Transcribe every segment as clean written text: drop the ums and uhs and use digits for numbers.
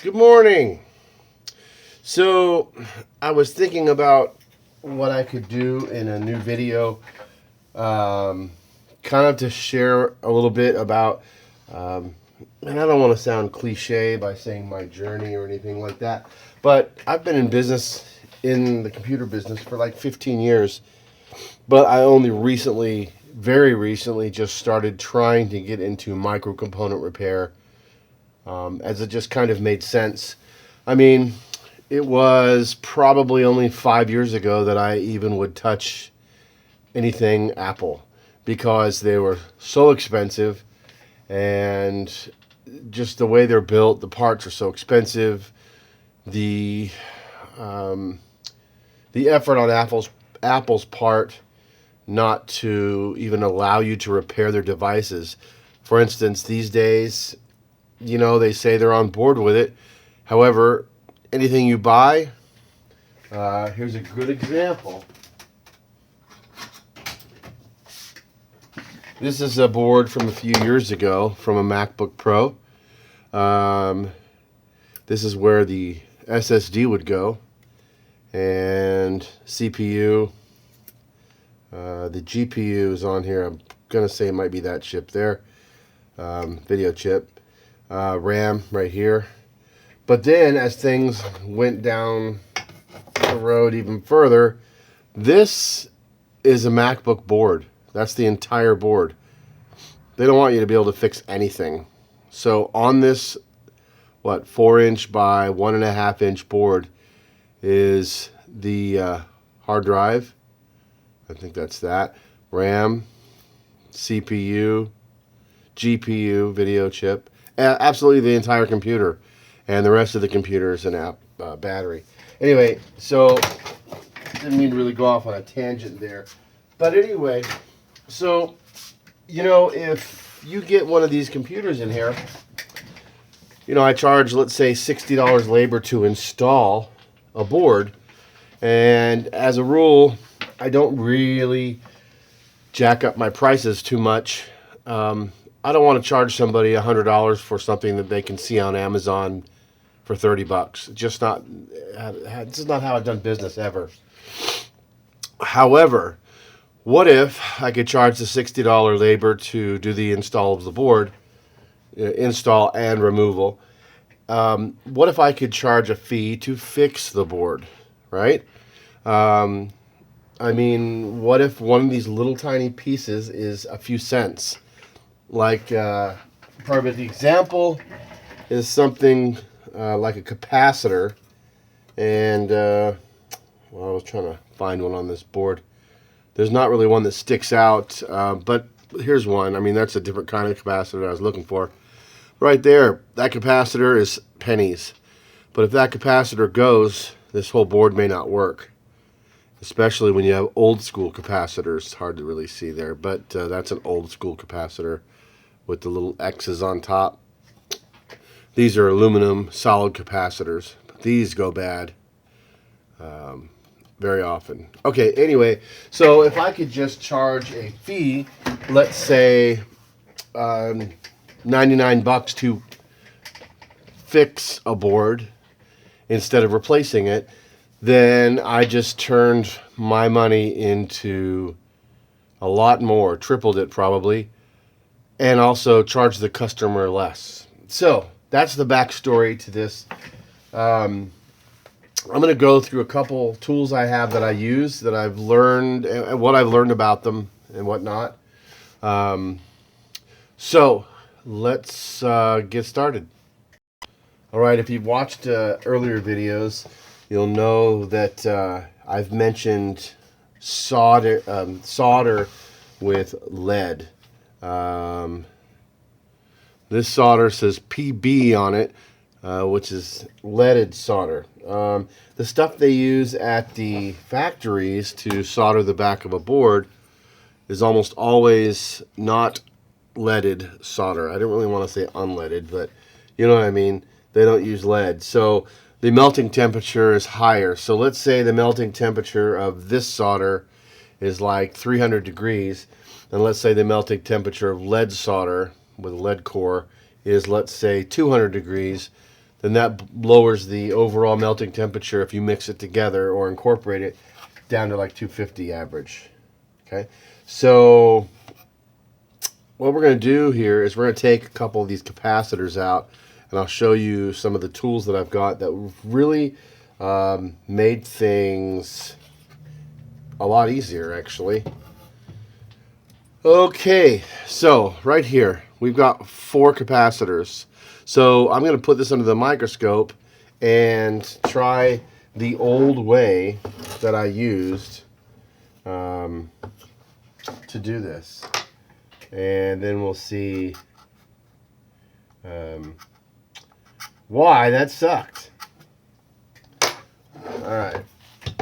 Good morning. So I was thinking about what I could do in a new video, kind of to share a little bit about, and I don't want to sound cliche by saying my journey or anything like that, but I've been in business, in the computer business for like 15 years, but I only recently, very recently, just started trying to get into micro component repair, as it just kind of made sense. I mean, it was probably only 5 years ago that I even would touch anything Apple because they were so expensive, and just the way they're built, the parts are so expensive. The the effort on Apple's part not to even allow you to repair their devices. For instance, these days, they say they're on board with it. However, anything you buy, here's a good example. This is a board from a few years ago from a MacBook Pro. This is where the SSD would go, and CPU. The GPU is on here. I'm going to say it might be that chip there. Video chip. RAM right here. But then as things went down the road even further, this is a MacBook board. That's the entire board. They don't want you to be able to fix anything. So on this, 4-inch by 1.5-inch board is the hard drive. I think that's that. RAM, CPU, GPU, video chip. Absolutely the entire computer. And the rest of the computer is an battery. Anyway, so didn't mean to really go off on a tangent there. But anyway, so, if you get one of these computers in here, I charge, let's say, $60 labor to install a board. And as a rule, I don't really jack up my prices too much. I don't want to charge somebody $100 for something that they can see on Amazon for $30. This is not how I've done business ever. However, what if I could charge the $60 labor to do the install of the board, install and removal? What if I could charge a fee to fix the board, right? What if one of these little tiny pieces is a few cents? Like, perfect example is something like a capacitor. And, I was trying to find one on this board. There's not really one that sticks out, but here's one. That's a different kind of capacitor I was looking for. Right there, that capacitor is pennies. But if that capacitor goes, this whole board may not work. Especially when you have old school capacitors. It's hard to really see there, but that's an old school capacitor with the little X's on top. These are aluminum solid capacitors. These go bad very often. Okay, anyway, so if I could just charge a fee, let's say $99 to fix a board instead of replacing it, then I just turned my money into a lot more, tripled it probably, and also charged the customer less. So that's the backstory to this. I'm going to go through a couple tools I have that I use, that I've learned, and what I've learned about them and whatnot. So let's get started. All right, if you've watched earlier videos, you'll know that I've mentioned solder with lead. This solder says PB on it, which is leaded solder. The stuff they use at the factories to solder the back of a board is almost always not leaded solder. I don't really want to say unleaded, but you know what I mean. They don't use lead. So the melting temperature is higher. So let's say the melting temperature of this solder is like 300 degrees. And let's say the melting temperature of lead solder with a lead core is, let's say, 200 degrees. then that lowers the overall melting temperature if you mix it together or incorporate it down to like 250 average. Okay, so what we're going to do here is we're going to take a couple of these capacitors out, and I'll show you some of the tools that I've got that really made things a lot easier, actually. Okay, so right here we've got 4 capacitors. So I'm going to put this under the microscope and try the old way that I used to do this. And then we'll see why that sucked. Alright,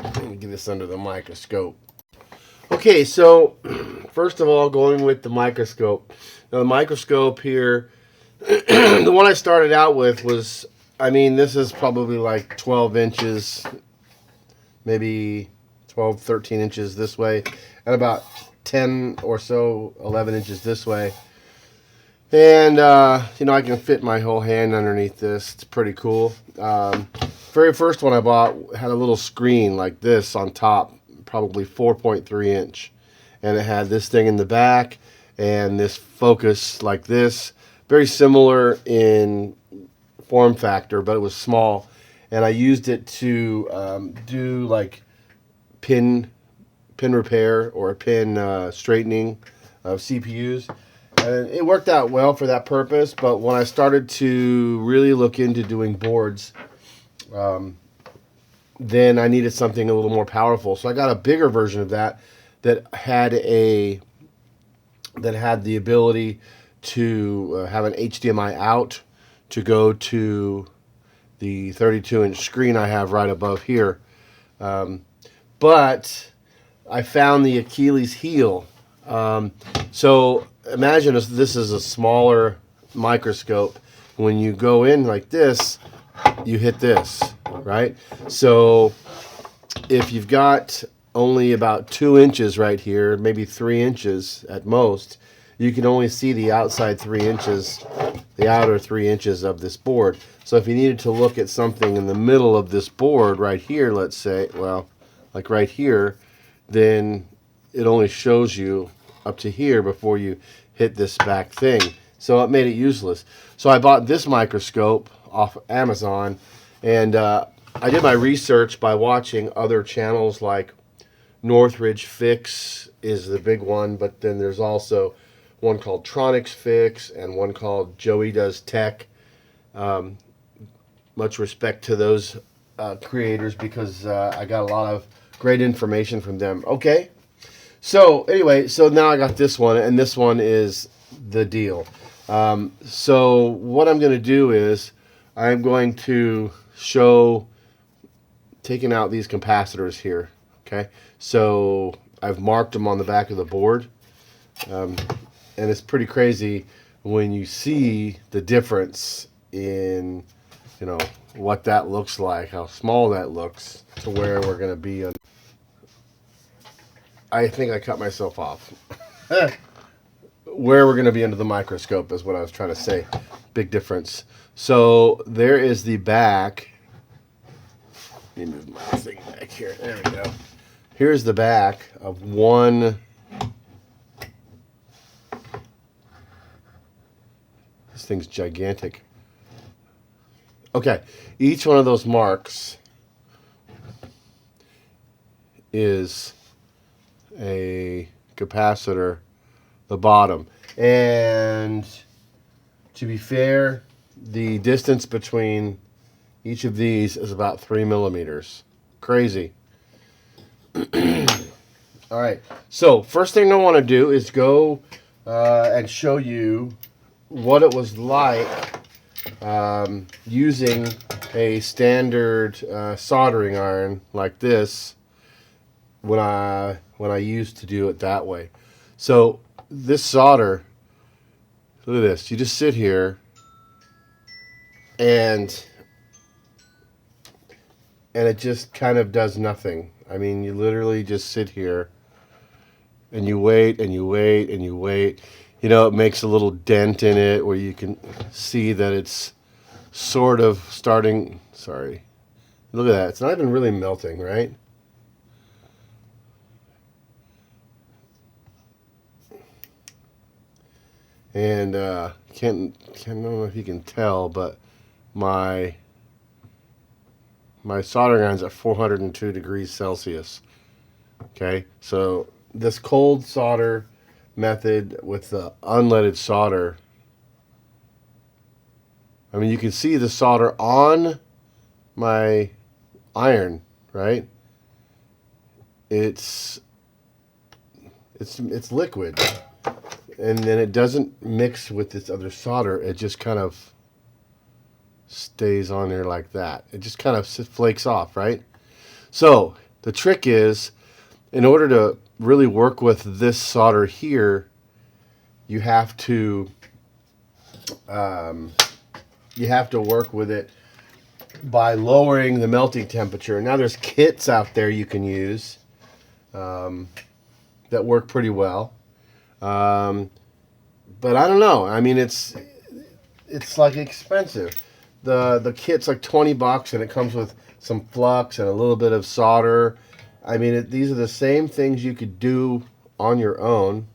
let me get this under the microscope. Okay, so first of all, going with the microscope. Now the microscope here, the one I started out with was, I mean, this is probably like 12 inches, maybe 12, 13 inches this way, and about 10 or so, 11 inches this way. And, you know, I can fit my whole hand underneath this. It's pretty cool. Very first one I bought had a little screen like this on top, probably 4.3 inch. And it had this thing in the back and this focus like this. Very similar in form factor, but it was small. And I used it to do like pin repair or pin straightening of CPUs. And it worked out well for that purpose, but when I started to really look into doing boards, then I needed something a little more powerful. So I got a bigger version of that had the ability to have an HDMI out to go to the 32-inch screen I have right above here. But I found the Achilles heel. So imagine this is a smaller microscope. When you go in like this, you hit this, right? So if you've got only about 2 inches right here, maybe 3 inches at most, you can only see the outside 3 inches, the outer 3 inches of this board. So if you needed to look at something in the middle of this board right here, let's say, well, like right here, then it only shows you up to here before you hit this back thing. So it made it useless. So I bought this microscope off Amazon, and I did my research by watching other channels like Northridge Fix is the big one, but then there's also one called Tronics Fix and one called Joey Does Tech. Much respect to those creators because I got a lot of great information from them. Okay, so anyway, so now I got this one, and this one is the deal. So what I'm going to do is I'm going to show taking out these capacitors here. Okay, so I've marked them on the back of the board, and it's pretty crazy when you see the difference in, you know, what that looks like, how small that looks to where we're going to be. I think I cut myself off. Where we're going to be under the microscope is what I was trying to say. Big difference. So there is the back. Let me move my thing back here. There we go. Here's the back of one. This thing's gigantic. Okay, each one of those marks is a capacitor, the bottom. And to be fair, the distance between each of these is about 3 millimeters. Crazy. All right, so first thing I want to do is go and show you what it was like using a standard soldering iron like this when I used to do it that way. So this solder, look at this. You just sit here and it just kind of does nothing. I mean, you literally just sit here and you wait and you wait and you wait. You know, it makes a little dent in it where you can see that it's sort of starting, sorry, look at that, it's not even really melting, right? And can't know if you can tell, but my soldering iron's at 402 degrees Celsius. Okay, so this cold solder method with the unleaded solder, I mean, you can see the solder on my iron, right? It's liquid, and then it doesn't mix with this other solder. It just kind of stays on there like that. It just kind of flakes off, right? So the trick is, in order to really work with this solder here, you have to work with it by lowering the melting temperature. Now there's kits out there you can use that work pretty well, but I don't know. I mean, it's like expensive. The kit's like $20, and it comes with some flux and a little bit of solder. I mean, these are the same things you could do on your own.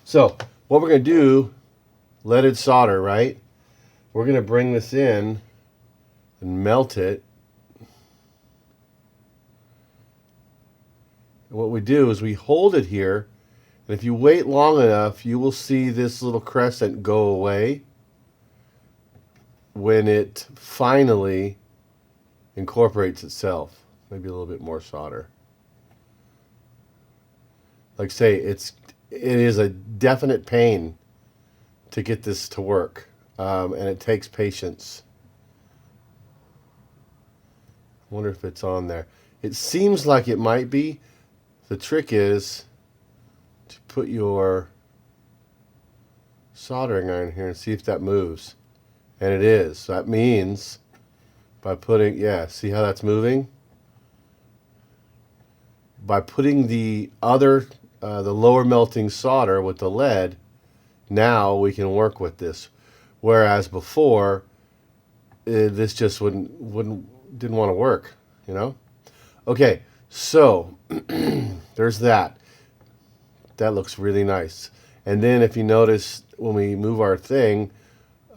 So what we're going to do, leaded solder, right? We're going to bring this in and melt it. And what we do is we hold it here, and if you wait long enough, you will see this little crescent go away when it finally incorporates itself. Maybe a little bit more solder. Like say, it is a definite pain to get this to work, and it takes patience. I wonder if it's on there. It seems like it might be. The trick is to put your soldering iron here and see if that moves. And it is. So that means by putting, yeah, see how that's moving? By putting the other, the lower melting solder with the lead, now we can work with this. Whereas before, this just didn't want to work, you know? Okay, so there's that. That looks really nice. And then if you notice, when we move our thing,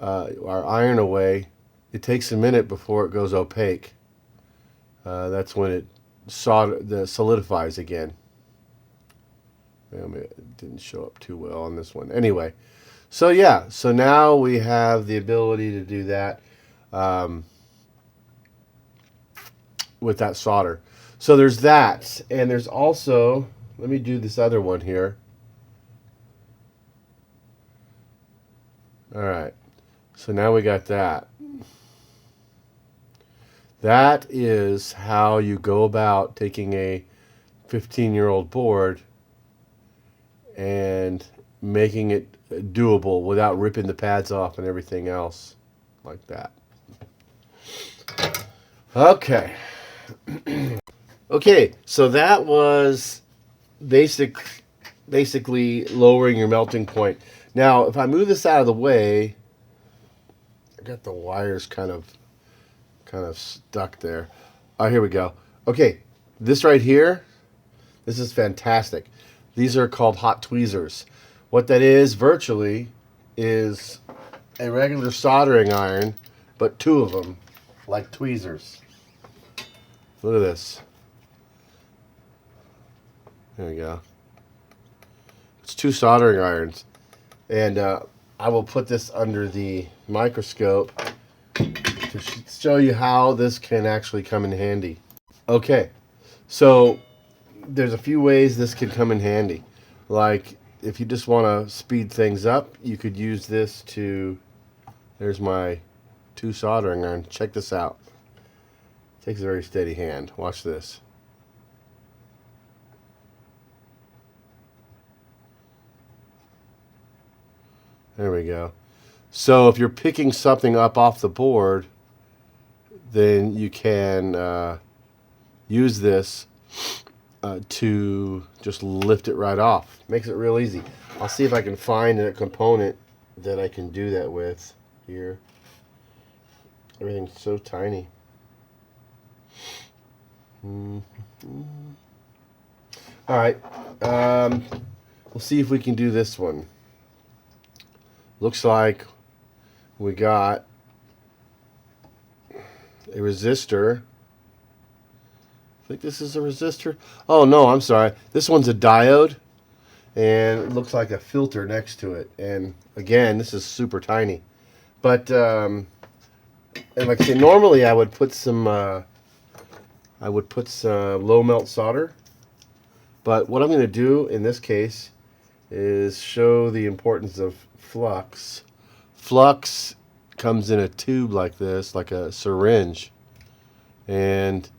our iron away, it takes a minute before it goes opaque. That's when it solidifies again. It didn't show up too well on this one. Anyway, so yeah, so now we have the ability to do that with that solder. So there's that, and there's also, let me do this other one here. All right, so now we got that. That is how you go about taking a 15-year-old board and making it doable without ripping the pads off and everything else like that. Okay. Okay, so that was basically lowering your melting point. Now, if I move this out of the way, I got the wires kind of stuck there. Oh, here we go. Okay, this right here, this is fantastic. These are called hot tweezers. What that is virtually is a regular soldering iron, but two of them, like tweezers. Look at this. There we go. It's two soldering irons. And I will put this under the microscope to show you how this can actually come in handy. Okay, so there's a few ways this can come in handy. Like, if you just want to speed things up, you could use this to, there's my two soldering irons. Check this out. It takes a very steady hand. Watch this. There we go. So if you're picking something up off the board, then you can use this to just lift it right off. Makes it real easy. I'll see if I can find a component that I can do that with here. Everything's so tiny. Mm-hmm. All right, we'll see if we can do this one. Looks like we got a resistor. I think this is a resistor. Oh no, I'm sorry. This one's a diode, and it looks like a filter next to it. And again, this is super tiny. But and like I say, normally I would put some low melt solder. But what I'm going to do in this case is show the importance of flux. Flux comes in a tube like this, like a syringe, and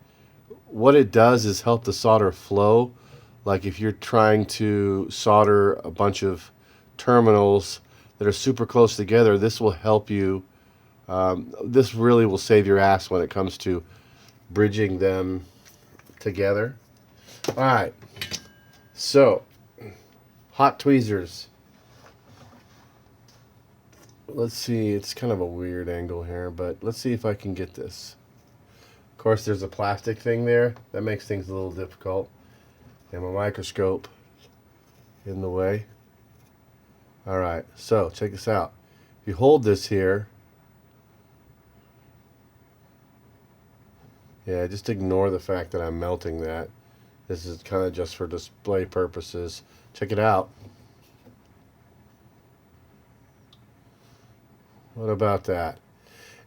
what it does is help the solder flow. Like if you're trying to solder a bunch of terminals that are super close together, this will help you. This really will save your ass when it comes to bridging them together. All right, so hot tweezers. Let's see, it's kind of a weird angle here, but let's see if I can get this. Of course, there's a plastic thing there. That makes things a little difficult. And my microscope in the way. All right, so check this out. If you hold this here, yeah, just ignore the fact that I'm melting that. This is kind of just for display purposes. Check it out. What about that?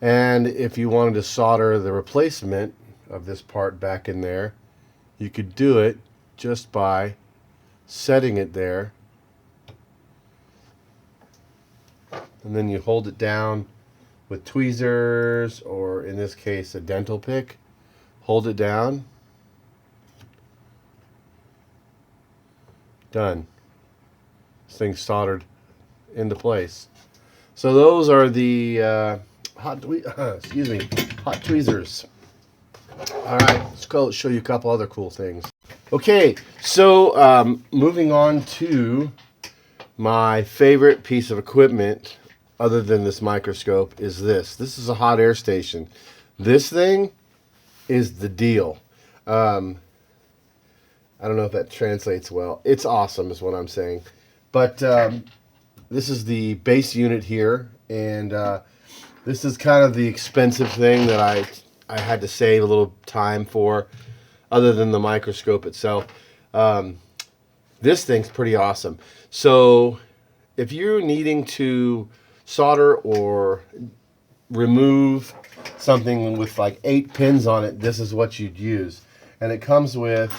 And if you wanted to solder the replacement of this part back in there, you could do it just by setting it there. And then you hold it down with tweezers, or in this case a dental pick. Hold it down. Done. This thing's soldered into place. So those are the hot tweezers. All right, let's go show you a couple other cool things. Okay, so moving on to my favorite piece of equipment other than this microscope is this. This is a hot air station. This thing is the deal. I don't know if that translates well. It's awesome is what I'm saying. But this is the base unit here, and this is kind of the expensive thing that I had to save a little time for, other than the microscope itself. This thing's pretty awesome. So if you're needing to solder or remove something with like 8 pins on it, this is what you'd use. And it comes with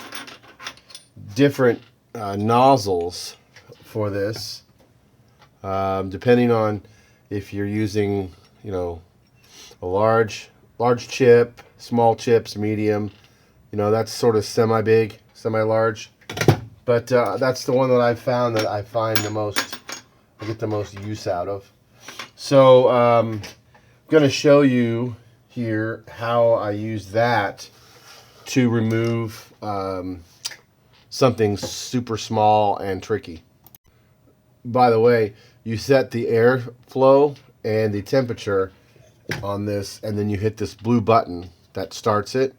different nozzles for this, depending on if you're using, you know, a large chip, small chips, medium, you know, that's sort of semi-big, semi-large. But that's the one that I've found that I find I get the most use out of. So I'm going to show you here how I use that to remove something super small and tricky. By the way, you set the airflow and the temperature on this, and then you hit this blue button that starts it.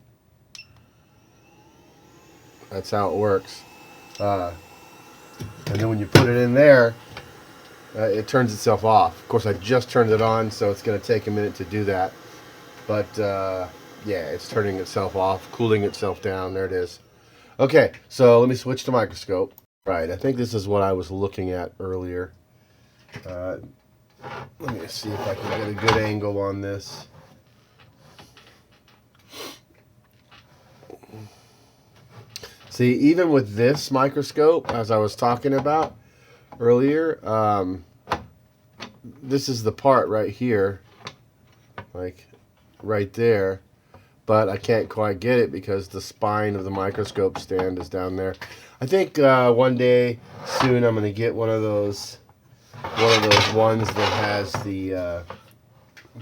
That's how it works. And then when you put it in there, it turns itself off. Of course, I just turned it on, so it's going to take a minute to do that. But yeah, it's turning itself off, cooling itself down. There it is. Okay, so let me switch to microscope. Right, I think this is what I was looking at earlier. Let me see if I can get a good angle on this. See, even with this microscope, as I was talking about earlier, this is the part right here, like right there, but I can't quite get it because the spine of the microscope stand is down there. I think one day soon I'm going to get one of those ones that has the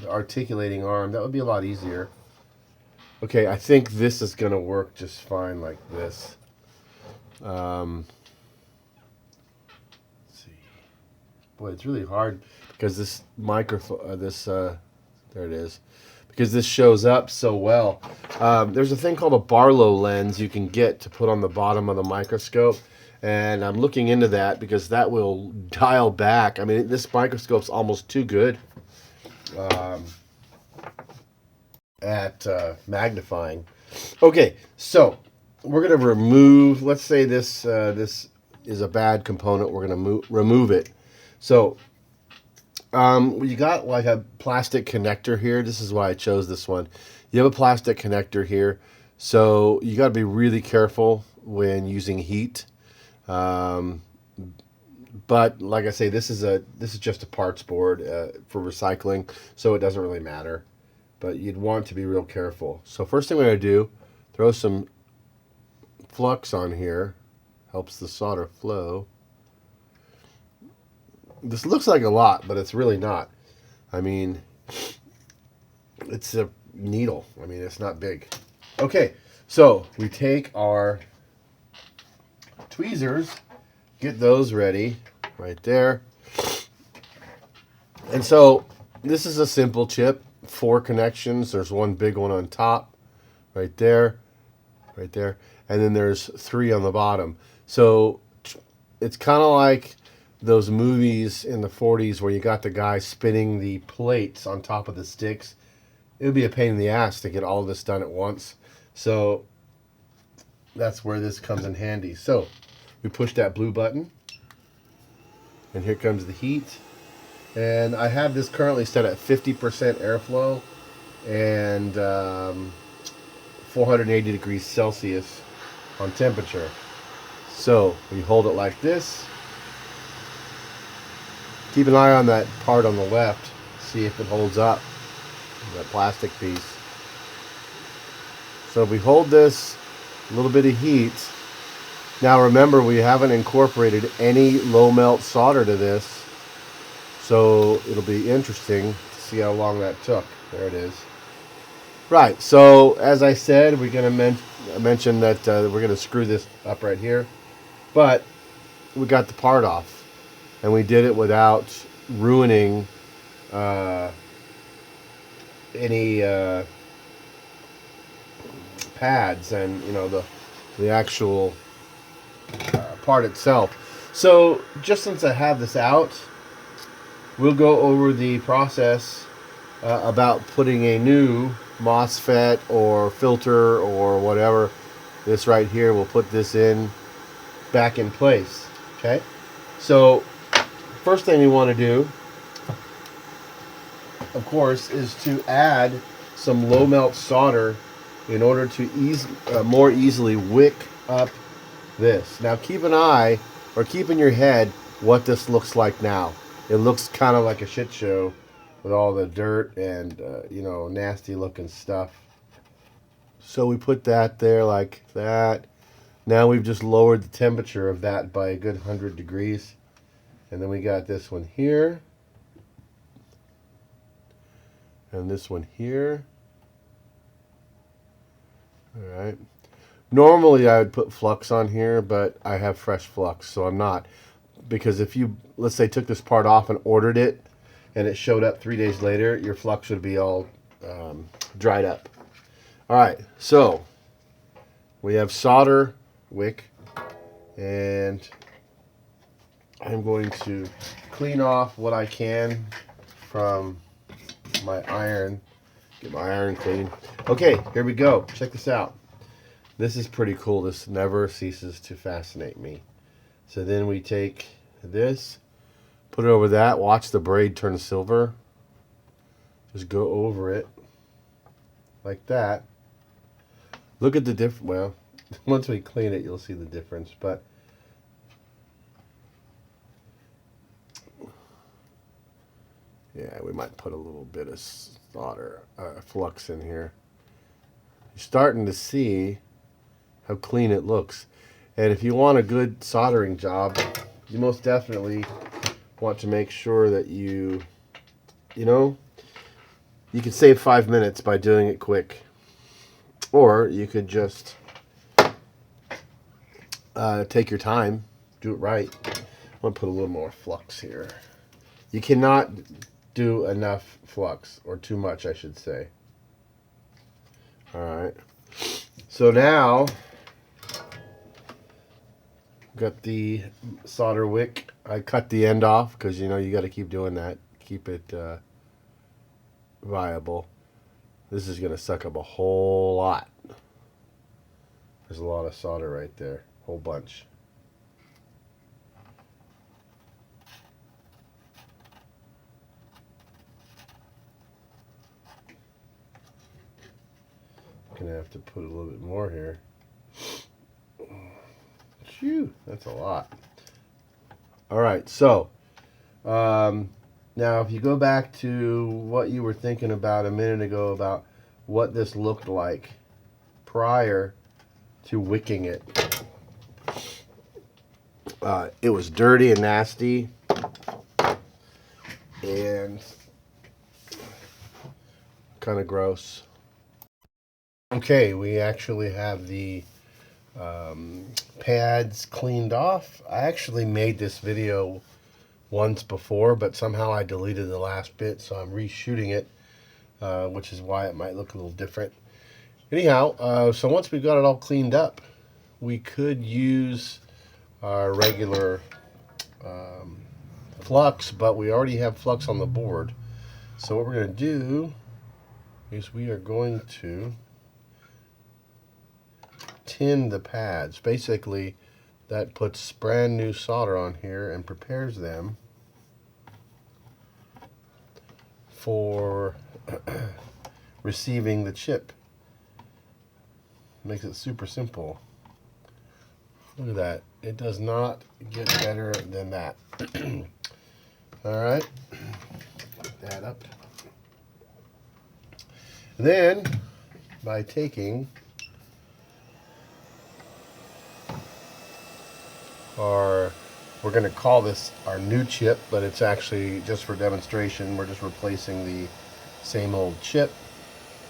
articulating arm. That would be a lot easier. Okay, I think this is going to work just fine like this. Let's see. Boy, it's really hard because this there it is, because this shows up so well. There's a thing called a Barlow lens you can get to put on the bottom of the microscope, and I'm looking into that because that will dial back. I mean, this microscope's almost too good at magnifying. Okay, so we're going to remove, let's say this is a bad component, we're going to remove it. So you got like a plastic connector here. This is why I chose this one. You have a plastic connector here, so you got to be really careful when using heat. But like I say, this is just a parts board for recycling, so it doesn't really matter. But you'd want to be real careful. So first thing we're going to do, throw some flux on here. Helps the solder flow. This looks like a lot, but it's really not. I mean, it's a needle. I mean, it's not big. Okay, so we take our tweezers, get those ready right there. And so this is a simple chip, 4 connections. There's one big one on top, right there, and then there's 3 on the bottom. So it's kind of like those movies in the 40s where you got the guy spinning the plates on top of the sticks. It would be a pain in the ass to get all of this done at once. So that's where this comes in handy. So we push that blue button, and here comes the heat. And I have this currently set at 50% airflow and 480 degrees Celsius on temperature. So we hold it like this. Keep an eye on that part on the left. See if it holds up, that plastic piece. So if we hold this, a little bit of heat. Now remember, we haven't incorporated any low melt solder to this. So it'll be interesting to see how long that took. There it is. Right, so as I said, we're going to mention that we're going to screw this up right here. But we got the part off. And we did it without ruining any pads and, you know, the actual part itself. So just since I have this out, we'll go over the process about putting a new MOSFET or filter or whatever. This right here, we'll put this back in place. Okay, so first thing we want to do, of course, is to add some low melt solder in order to more easily wick up this. Now keep an eye, or keep in your head what this looks like now. It looks kind of like a shit show with all the dirt and you know, nasty looking stuff. So we put that there like that. Now we've just lowered the temperature of that by a good 100 degrees. And then we got this one here. And this one here. Alright. Normally I would put flux on here, but I have fresh flux, so I'm not. Because if you, let's say, took this part off and ordered it, and it showed up 3 days later, your flux would be all dried up. Alright, so we have solder wick, and I'm going to clean off what I can from my iron. Get my iron clean. Okay, here we go. Check this out. This is pretty cool. This never ceases to fascinate me. So then we take this, put it over that. Watch the braid turn silver. Just go over it like that. Look at the difference. Well, once we clean it, you'll see the difference. But yeah, we might put a little bit of solder, flux in here. You're starting to see how clean it looks. And if you want a good soldering job, you most definitely want to make sure that you know, you can save 5 minutes by doing it quick. Or you could just take your time, do it right. I'm going to put a little more flux here. You cannot do enough flux, or too much, I should say. All right. So now, got the solder wick. I cut the end off because you know you got to keep doing that. Keep it viable. This is going to suck up a whole lot. There's a lot of solder right there. Whole bunch. Gonna have to put a little bit more here. Phew, that's a lot. All right, so now if you go back to what you were thinking about a minute ago about what this looked like prior to wicking it, it was dirty and nasty and kind of gross. Okay, we actually have the pads cleaned off. I actually made this video once before, but somehow I deleted the last bit, so I'm reshooting it, which is why it might look a little different. Anyhow, so once we've got it all cleaned up, we could use our regular flux, but we already have flux on the board. So what we're going to do is we are going to tin the pads. Basically, that puts brand new solder on here and prepares them for receiving the chip. Makes it super simple. Look at that. It does not get better than that. All right. Put that up. Then, by taking we're going to call this our new chip, but it's actually just for demonstration. We're just replacing the same old chip.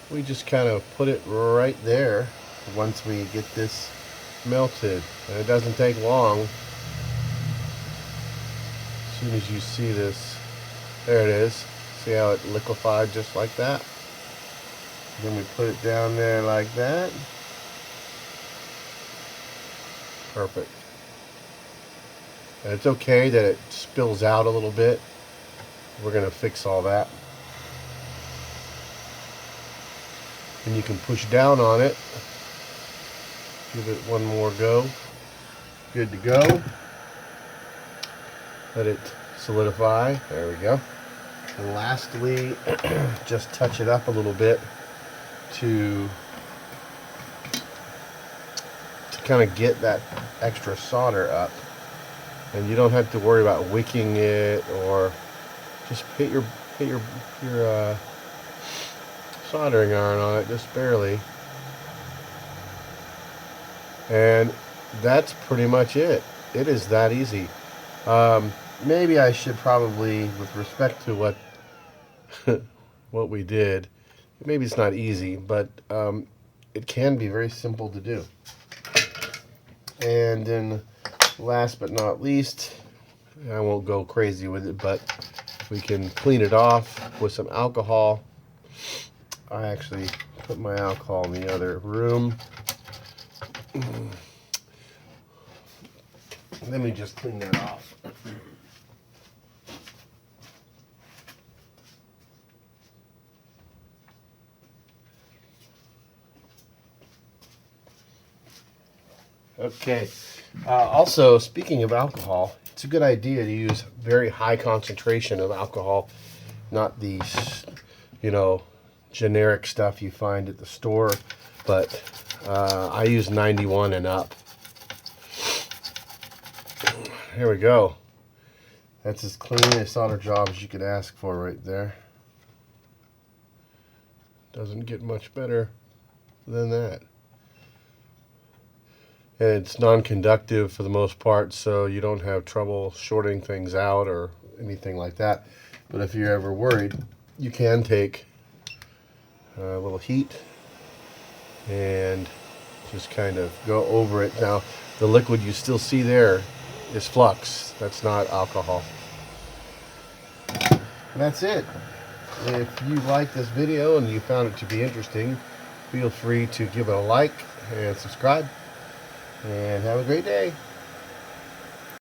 We just kind of put it right there once we get this melted. And it doesn't take long. As soon as you see this, there it is. See how it liquefied just like that? Then we put it down there like that. Perfect. And it's okay that it spills out a little bit. We're going to fix all that. And you can push down on it. Give it one more go. Good to go. Let it solidify. There we go. And lastly, just touch it up a little bit to kind of get that extra solder up. And you don't have to worry about wicking it, or just hit your soldering iron on it just barely. And that's pretty much it. It is that easy. Maybe I should probably, with respect to what what we did, maybe it's not easy, but it can be very simple to do. And then last but not least, I won't go crazy with it, but we can clean it off with some alcohol. I actually put my alcohol in the other room. Let me just clean that off. Okay. Also, speaking of alcohol, it's a good idea to use very high concentration of alcohol, not the, generic stuff you find at the store, but I use 91 and up. Here we go. That's as clean a solder job as you could ask for right there. Doesn't get much better than that. And it's non-conductive for the most part, so you don't have trouble shorting things out or anything like that. But if you're ever worried, you can take a little heat and just kind of go over it. Now, the liquid you still see there is flux. That's not alcohol. And that's it. If you liked this video and you found it to be interesting, feel free to give it a like and subscribe. And have a great day.